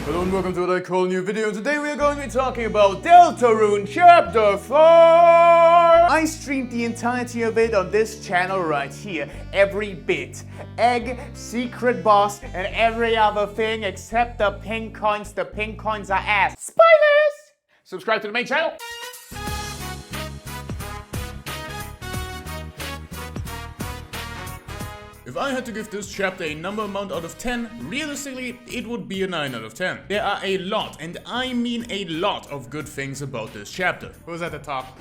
Hello and welcome to another cool new video. Today we are going to be talking about Deltarune Chapter 4! I streamed the entirety of it on this channel right here. Every bit. Egg, secret boss, and every other thing except the pink coins. The pink coins are ass. Spoilers! Subscribe to the main channel. If I had to give this chapter a number amount out of 10, realistically, it would be a 9 out of 10. There are a lot, and I mean a lot, of good things about this chapter. Who's at the top?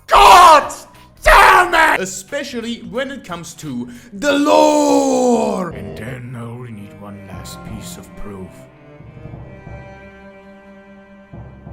God damn it! Especially when it comes to the lore! And then I only need one last piece of proof.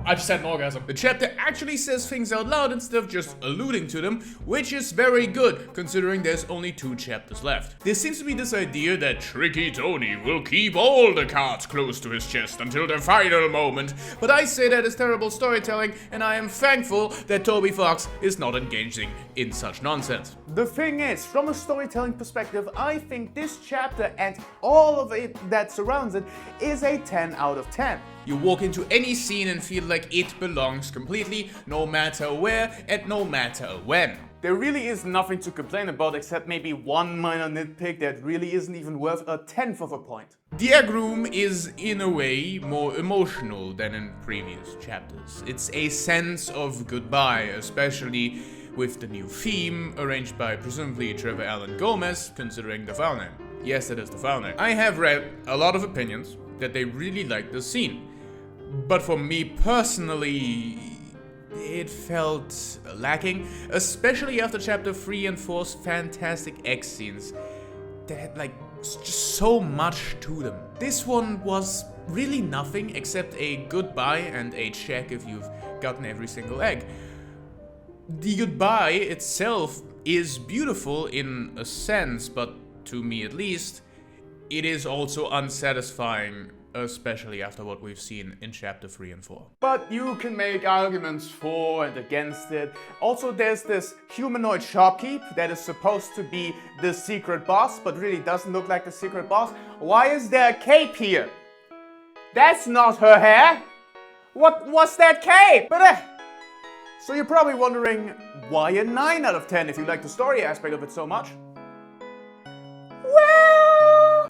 I just had an orgasm. The chapter actually says things out loud instead of just alluding to them, which is very good, considering there's only 2 chapters left. There seems to be this idea that Tricky Tony will keep all the cards close to his chest until the final moment, but I say that is terrible storytelling, and I am thankful that Toby Fox is not engaging in such nonsense. The thing is, from a storytelling perspective, I think this chapter and all of it that surrounds it is a 10 out of 10. You walk into any scene and feel like it belongs completely, no matter where and no matter when. There really is nothing to complain about except maybe one minor nitpick that really isn't even worth a 10th of a point. The egg room is, in a way, more emotional than in previous chapters. It's a sense of goodbye, especially with the new theme, arranged by presumably Trevor Allen Gomez, considering the file name. Yes, it is the file name. I have read a lot of opinions that they really like the scene. But for me personally, it felt lacking, especially after chapter 3 and 4's fantastic X scenes that had just so much to them. This one was really nothing except a goodbye and a check if you've gotten every single egg. The goodbye itself is beautiful in a sense, but to me at least, it is also unsatisfying, especially after what we've seen in chapter 3 and 4. But you can make arguments for and against it. Also, there's this humanoid shopkeep that is supposed to be the secret boss, but really doesn't look like the secret boss. Why is there a cape here? That's not her hair! What's that cape? So you're probably wondering, why a 9 out of 10 if you like the story aspect of it so much? Well,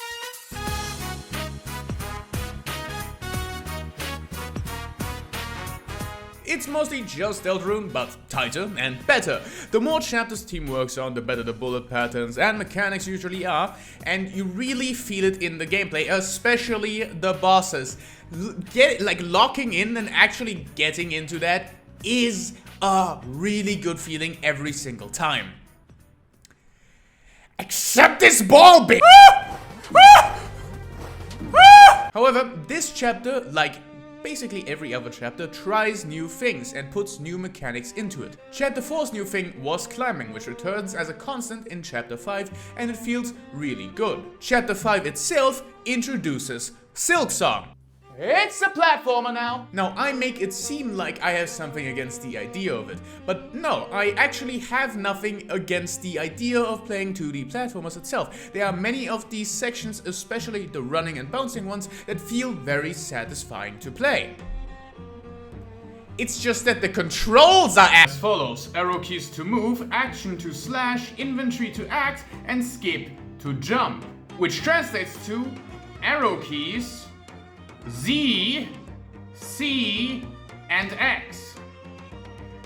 it's mostly just Deltarune, but tighter and better. The more chapters team works on, the better the bullet patterns and mechanics usually are, and you really feel it in the gameplay, especially the bosses. Locking in and actually getting into that is a really good feeling every single time. Except this ball bit! However, this chapter, like basically every other chapter, tries new things and puts new mechanics into it. Chapter 4's new thing was climbing, which returns as a constant in Chapter 5, and it feels really good. Chapter 5 itself introduces Silksong. It's a platformer now! Now, I make it seem like I have something against the idea of it, but no, I actually have nothing against the idea of playing 2D platformers itself. There are many of these sections, especially the running and bouncing ones, that feel very satisfying to play. It's just that the controls are as follows: arrow keys to move, action to slash, inventory to act, and skip to jump. Which translates to arrow keys, Z, C, and X.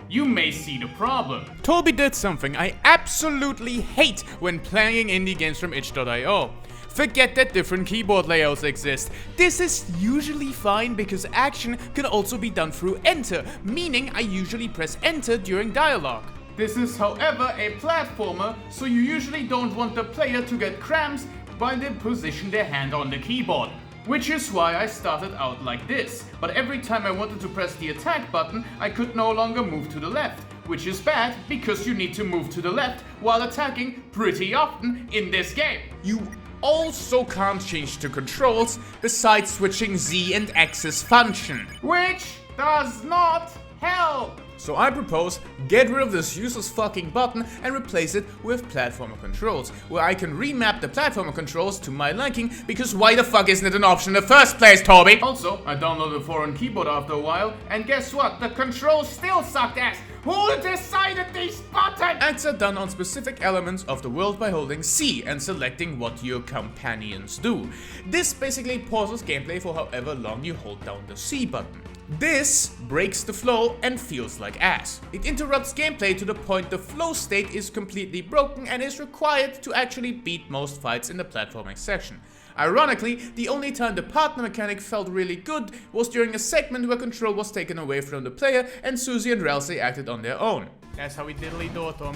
You may see the problem. Toby did something I absolutely hate when playing indie games from itch.io. Forget that different keyboard layouts exist. This is usually fine because action can also be done through enter, meaning I usually press enter during dialogue. This is, however, a platformer, so you usually don't want the player to get cramps while they position their hand on the keyboard. Which is why I started out like this, but every time I wanted to press the attack button, I could no longer move to the left, which is bad because you need to move to the left while attacking pretty often in this game. You also can't change the controls besides switching Z and X's function, which does not help. So I propose, get rid of this useless fucking button and replace it with platformer controls, where I can remap the platformer controls to my liking, because why the fuck isn't it an option in the first place, Toby? Also, I downloaded a foreign keyboard after a while, and guess what? The controls still sucked ass. Who decided these buttons? Acts are done on specific elements of the world by holding C and selecting what your companions do. This basically pauses gameplay for however long you hold down the C button. This breaks the flow and feels like ass. It interrupts gameplay to the point the flow state is completely broken and is required to actually beat most fights in the platforming section. Ironically, the only time the partner mechanic felt really good was during a segment where control was taken away from the player and Susie and Ralsei acted on their own. That's how we diddly do it, Tom.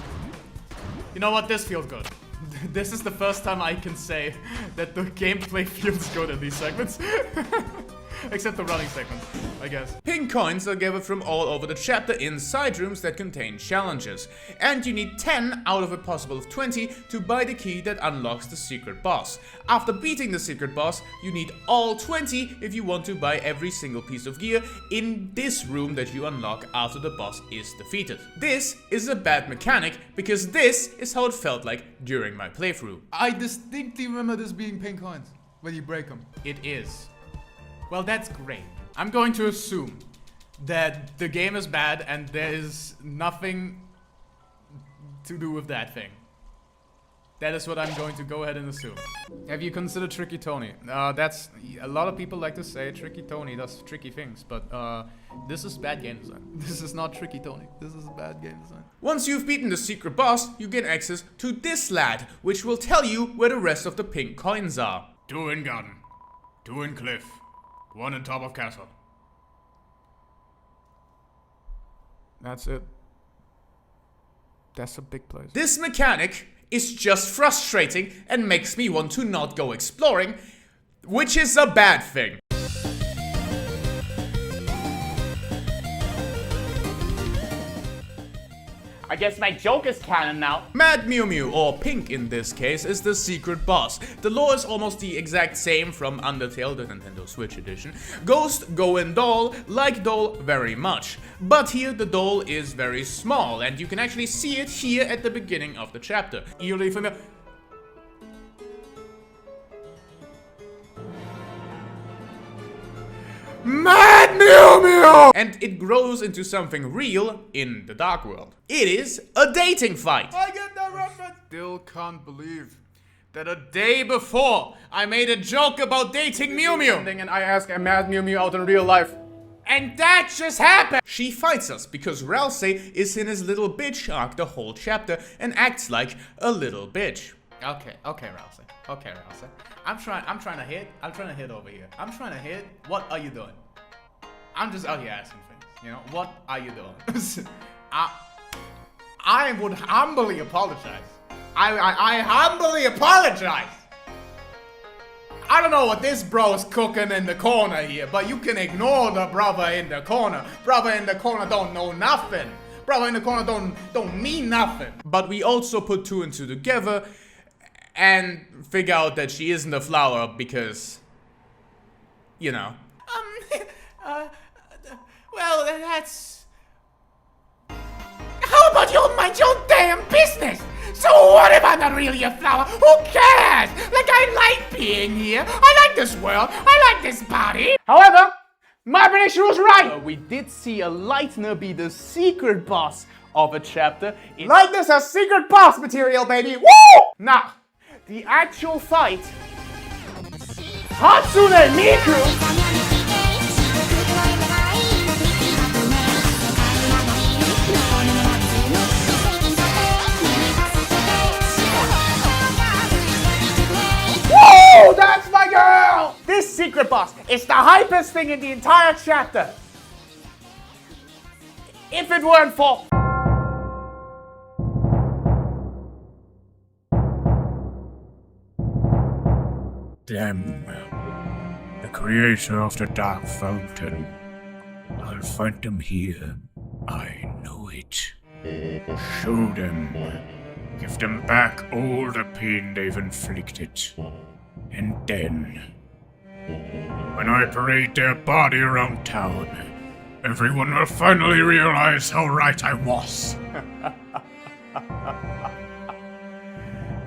You know what? This feels good. This is the first time I can say that the gameplay feels good in these segments. Except the running segment, I guess. Pink coins are gathered from all over the chapter in side rooms that contain challenges. And you need 10 out of a possible of 20 to buy the key that unlocks the secret boss. After beating the secret boss, you need all 20 if you want to buy every single piece of gear in this room that you unlock after the boss is defeated. This is a bad mechanic, because this is how it felt like during my playthrough. I distinctly remember this being pink coins when you break them. It is. Well, that's great. I'm going to assume that the game is bad and there is nothing to do with that thing. That is what I'm going to go ahead and assume. Have you considered Tricky Tony? That's a lot of people like to say Tricky Tony does tricky things, but this is bad game design. This is not Tricky Tony. This is a bad game design. Once you've beaten the secret boss, you gain access to this lad, which will tell you where the rest of the pink coins are. 2 in garden, 2 in cliff, 1 in top of castle. That's it. That's a big place. This mechanic is just frustrating and makes me want to not go exploring, which is a bad thing. I guess my joke is canon now. Mad Mew Mew, or Pink in this case, is the secret boss. The lore is almost the exact same from Undertale, the Nintendo Switch edition. Ghost, Go and Doll like Doll very much. But here the doll is very small, and you can actually see it here at the beginning of the chapter. Eerily familiar. Mad Mew Mew! And it grows into something real in the Dark World. It is a dating fight. I get that reference. Still can't believe that a day before I made a joke about dating Mew Mew. And I asked a Mad Mew Mew out in real life. And that just happened! She fights us because Ralsei is in his little bitch arc the whole chapter and acts like a little bitch. Okay, Ralsei. Okay, Ralsei. I'm trying to hit over here. I'm trying to hit. What are you doing? I'm just out here asking things. You know, what are you doing? I would humbly apologize. I humbly apologize. I don't know what this bro's cooking in the corner here, but you can ignore the brother in the corner. Brother in the corner don't know nothing. Brother in the corner don't mean nothing. But we also put 2 and 2 together and figure out that she isn't a flower because, you know. Well, that's... How about you mind your damn business? So what if I'm not really a flower? Who cares? Like, I like being here. I like this world. I like this body. However, my prediction was right. We did see a Lightner be the secret boss of a chapter. Lightner's a secret boss material, baby. Woo! Now, the actual fight. Hatsune Miku! Woo! That's my girl! This secret boss is the hypest thing in the entire chapter. If it weren't for... Them, the creator of the Dark Fountain. I'll find them here. I know it. Show them. Give them back all the pain they've inflicted. And then, when I parade their body around town, Everyone will finally realize how right I was.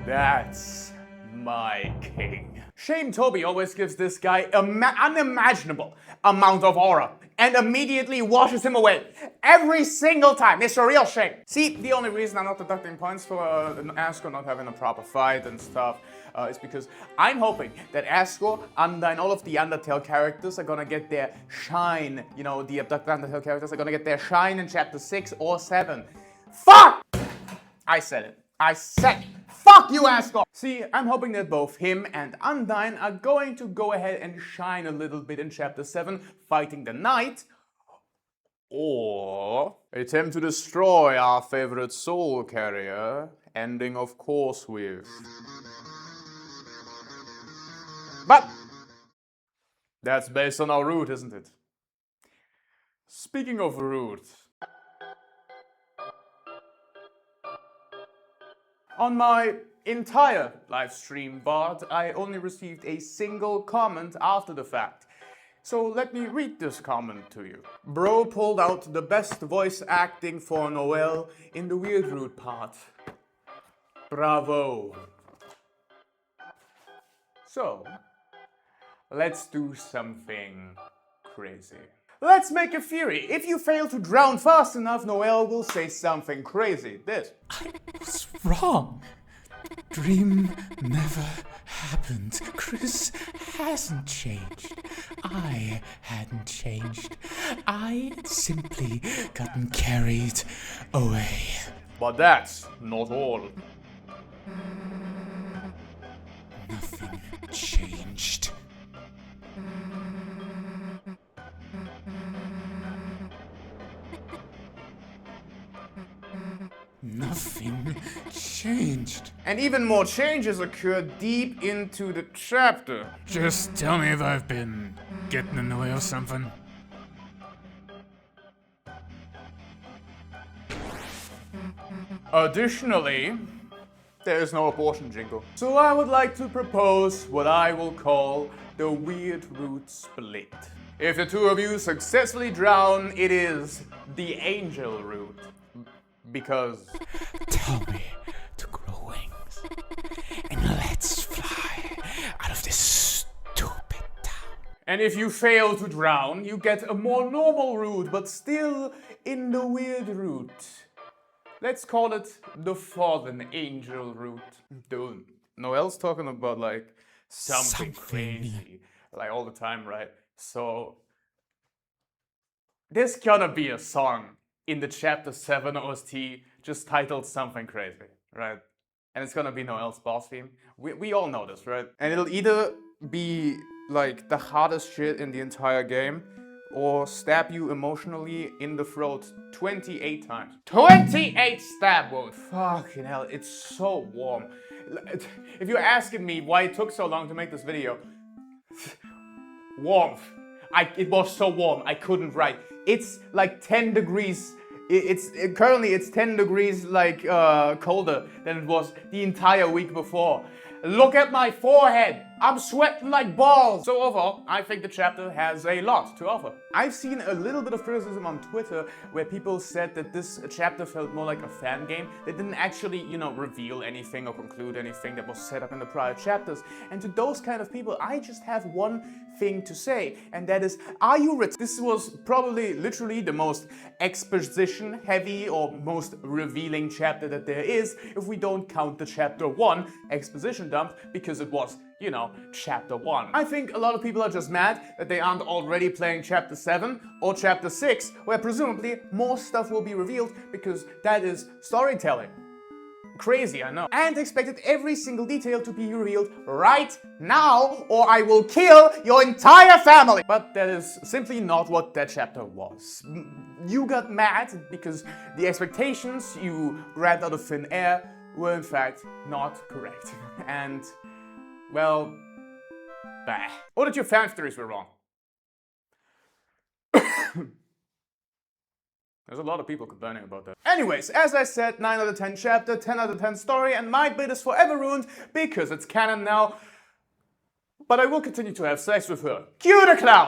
That's my king. Shame Toby always gives this guy an unimaginable amount of aura and immediately washes him away. Every single time. It's a real shame. See, the only reason I'm not deducting points for Asgore not having a proper fight and stuff is because I'm hoping that Asgore, Undyne, all of the Undertale characters are gonna get their shine. You know, the Undertale characters are gonna get their shine in chapter 6 or 7. Fuck! I said it. I said, fuck you, Asgore! See, I'm hoping that both him and Undyne are going to go ahead and shine a little bit in chapter 7, fighting the Knight, or attempt to destroy our favorite soul carrier, ending of course with... But that's based on our route, isn't it? Speaking of route... On my entire live stream VOD, I only received a single comment after the fact. So let me read this comment to you. Bro pulled out the best voice acting for Noelle in the weird route part. Bravo. So, let's do something crazy. Let's make a theory. If you fail to drown fast enough, Noelle will say something crazy. This. What's wrong? Dream never happened. Chris hasn't changed. I hadn't changed. I'd simply gotten carried away. But that's not all. Nothing changed. Nothing changed. And even more changes occur deep into the chapter. Just tell me if I've been getting in the way of something. Additionally, there is no abortion jingle. So I would like to propose what I will call the weird route split. If the two of you successfully drown, it is the angel route. Because... Tell me to grow wings and let's fly out of this stupid town. And if you fail to drown, you get a more normal route, but still in the weird route. Let's call it the fallen angel route. Dude, Noelle's talking about like something crazy, like all the time, right? So there's gonna be a song in the chapter 7 OST just titled Something Crazy, right? And it's gonna be Noelle's boss theme. We all know this, right? And it'll either be like the hardest shit in the entire game or stab you emotionally in the throat 28 times. 28 stab wounds! Fucking hell, it's so warm. If you're asking me why it took so long to make this video, warmth. It was so warm, I couldn't write. It's like 10 degrees. Currently it's 10 degrees like colder than it was the entire week before. Look at my forehead. I'm sweating like balls. So overall, I think the chapter has a lot to offer. I've seen a little bit of criticism on Twitter where people said that this chapter felt more like a fan game. They didn't actually, you know, reveal anything or conclude anything that was set up in the prior chapters. And to those kind of people, I just have one thing to say, and that is, are you rich? This was probably literally the most exposition heavy or most revealing chapter that there is, if we don't count the chapter 1 exposition dump, because it was, you know, chapter 1. I think a lot of people are just mad that they aren't already playing chapter 7 or chapter 6, where presumably more stuff will be revealed, because that is storytelling. Crazy, I know. And expected every single detail to be revealed right now, or I will kill your entire family! But that is simply not what that chapter was. You got mad because the expectations you grabbed out of thin air were in fact not correct. And, well, bah. Or that your fan theories were wrong. There's a lot of people complaining about that. Anyways, as I said, 9 out of 10 chapter, 10 out of 10 story, and my bit is forever ruined because it's canon now. But I will continue to have sex with her. Cue the clown!